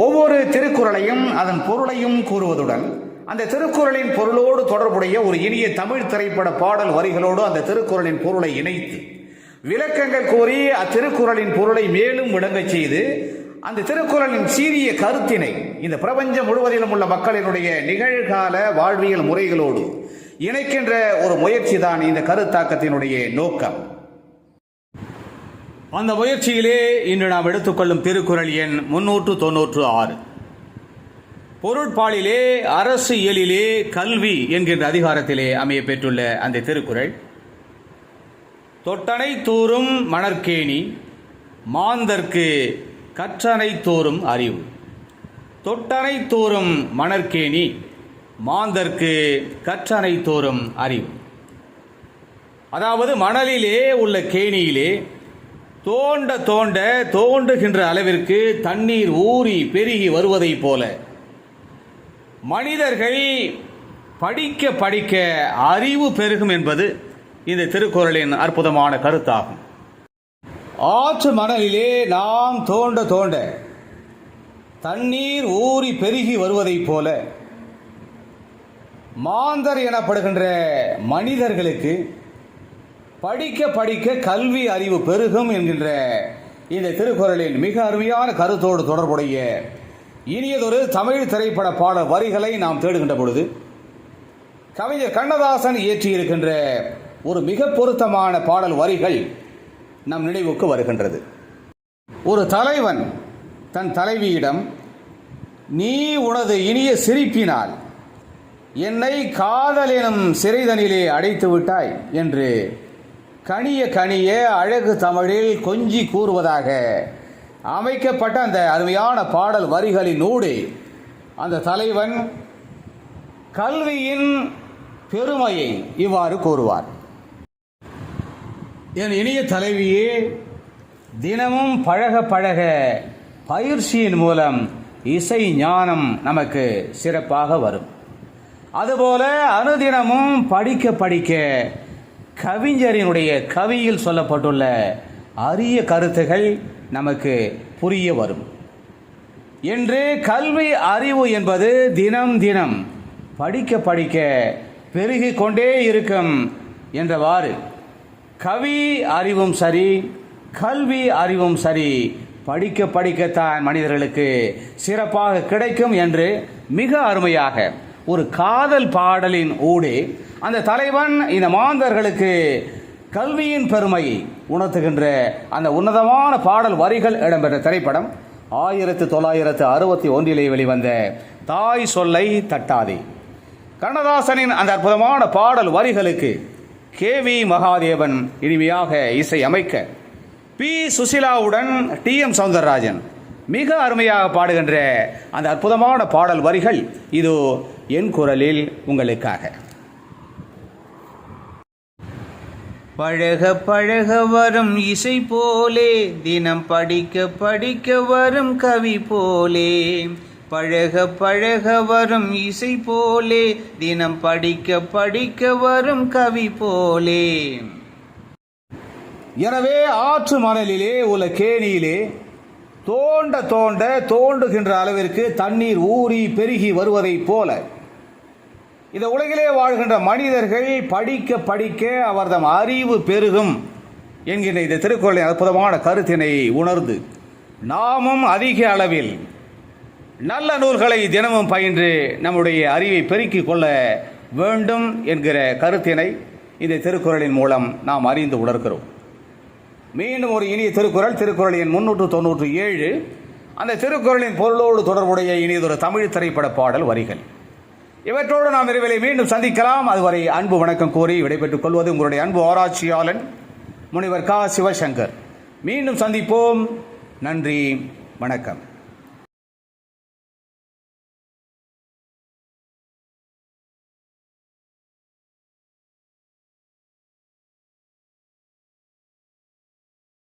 ஒவ்வொரு திருக்குறளையும் அதன் பொருளையும் கூறுவதுடன் அந்த திருக்குறளின் பொருளோடு தொடர்புடைய ஒரு இனிய தமிழ் திரைப்பட பாடல் வரிகளோடு அந்த திருக்குறளின் பொருளை இணைத்து விளக்கங்கள் கூறி அத்திருக்குறளின் பொருளை மேலும் விளங்கச் செய்து அந்த திருக்குறளின் சீரிய கருத்தினை இந்த பிரபஞ்சம் முழுவதிலும் உள்ள மக்களினுடைய நிகழ்கால வாழ்வியல் முறைகளோடு இணைக்கின்ற ஒரு முயற்சி தான் இந்த கருத்தாக்கத்தினுடைய நோக்கம். அந்த முயற்சியிலே இன்று நாம் எடுத்துக்கொள்ளும் திருக்குறள் எண் 396. பொருட்பாலிலே அரசு இயலிலே கல்வி என்கின்ற அதிகாரத்திலே அமைய பெற்றுள்ள அந்த திருக்குறள், தொட்டனை தூறும் மணற்கேணி மாந்தர்க்கு கற்றனை தூறும் அறிவு. தொட்டனை தூறும் மணற்கேணி மாந்தர்க்கு கற்றனை தூறும் அறிவு. அதாவது மணலிலே உள்ள கேணியிலே தோண்ட தோண்ட தோண்டுகின்ற அளவிற்கு தண்ணீர் ஊறி பெருகி வருவதைப் போல மனிதர்கள் படிக்க படிக்க அறிவு பெருகும் என்பது இந்த திருக்குறளின் அற்புதமான கருத்தாகும். ஆற்று மணலிலே நாம் தோண்ட தோண்ட தண்ணீர் ஊறி பெருகி வருவதைப் போல மாந்தர் எனப்படுகின்ற மனிதர்களுக்கு படிக்க படிக்க கல்வி அறிவு பெருகும் என்கின்ற இந்த திருக்குறளின் மிக அருமையான கருத்தோடு தொடர்புடைய இனியதொரு தமிழ் திரைப்பட பாடல் வரிகளை நாம் தேடுகின்ற பொழுது கவிஞர் கண்ணதாசன் இயற்றியிருக்கின்ற ஒரு மிக பொருத்தமான பாடல் வரிகள் நம் நினைவுக்கு வருகின்றது. ஒரு தலைவன் தன் தலைவியிடம், நீ உனது இனிய சிரிப்பினால் என்னை காதல் எனும் சிறைதனிலே அடைத்து விட்டாய் என்று கனிய கனிய அழகு தமிழில் கொஞ்சி கூறுவதாக அமைக்கப்பட்ட அந்த அருமையான பாடல் வரிகளினூடே அந்த தலைவன் கல்வியின் பெருமையை இவ்வாறு கூறுவார். என் இனிய தலைவியே, தினமும் பழக பழக பயிற்சியின் மூலம் இசை ஞானம் நமக்கு சிறப்பாக வரும். அதுபோல அனுதினமும் படிக்க படிக்க கவிஞரினுடைய கவியில் சொல்லப்பட்டுள்ள அரிய கருத்துகள் நமக்கு புரிய வரும் என்று கல்வி அறிவு என்பது தினம் தினம் படிக்க படிக்க பெருகிக் கொண்டே இருக்கும் என்றவாறு கவி அறிவும் சரி கல்வி அறிவும் சரி படிக்க படிக்கத்தான் மனிதர்களுக்கு சிறப்பாக கிடைக்கும் என்று மிக அருமையாக ஒரு காதல் பாடலின் ஊடே அந்த தலைவன் இந்த மாந்தர்களுக்கு கல்வியின் பெருமையை உணர்த்துகின்ற அந்த உன்னதமான பாடல் வரிகள் இடம்பெற்ற திரைப்படம் 1961 வெளிவந்த தாய் சொல்லை தட்டாதே. கண்ணதாசனின் அந்த அற்புதமான பாடல் வரிகளுக்கு KV மகாதேவன் இனிமையாக இசை அமைக்க பி சுசிலாவுடன் TM சௌந்தரராஜன் மிக அருமையாக பாடுகின்ற அந்த அற்புதமான பாடல் வரிகள் இது என் குரலில் உங்களுக்காக. பழக பழக வரும் இசை போலே தினம் படிக்க படிக்க வரும் கவி போலே. பழக பழக வரும் இசை போலே தினம் படிக்க படிக்க வரும் கவி போலே. எனவே ஆற்று மணலிலே உள்ள கேணியிலே தோண்ட தோண்ட தோண்டுகின்ற அளவிற்கு தண்ணீர் ஊறி பெருகி வருவதைப் போல இந்த உலகிலே வாழ்கின்ற மனிதர்கள் படிக்க படிக்க அவர்தம் அறிவு பெருகும் என்கின்ற இந்த திருக்குறளின் அற்புதமான கருத்தினை உணர்ந்து நாமும் அதிக அளவில் நல்ல நூல்களை தினமும் பயின்று நம்முடைய அறிவை பெருக்கிக் கொள்ள வேண்டும் என்கிற கருத்தினை இந்த திருக்குறளின் மூலம் நாம் அறிந்து உணர்கிறோம். மீண்டும் ஒரு இனிய திருக்குறள் எண் 397. அந்த திருக்குறளின் பொருளோடு தொடர்புடைய இனியதொரு தமிழ் திரைப்பட பாடல் வரிகள். இவற்றோடு நாம் விரைவில் மீண்டும் சந்திக்கலாம். அதுவரை அன்பு வணக்கம் கூறி விடைபெற்றுக் கொள்வது உங்களுடைய அன்பு ஆராய்ச்சியாளன் முனைவர் க. சிவசங்கர். மீண்டும் சந்திப்போம். நன்றி, வணக்கம்.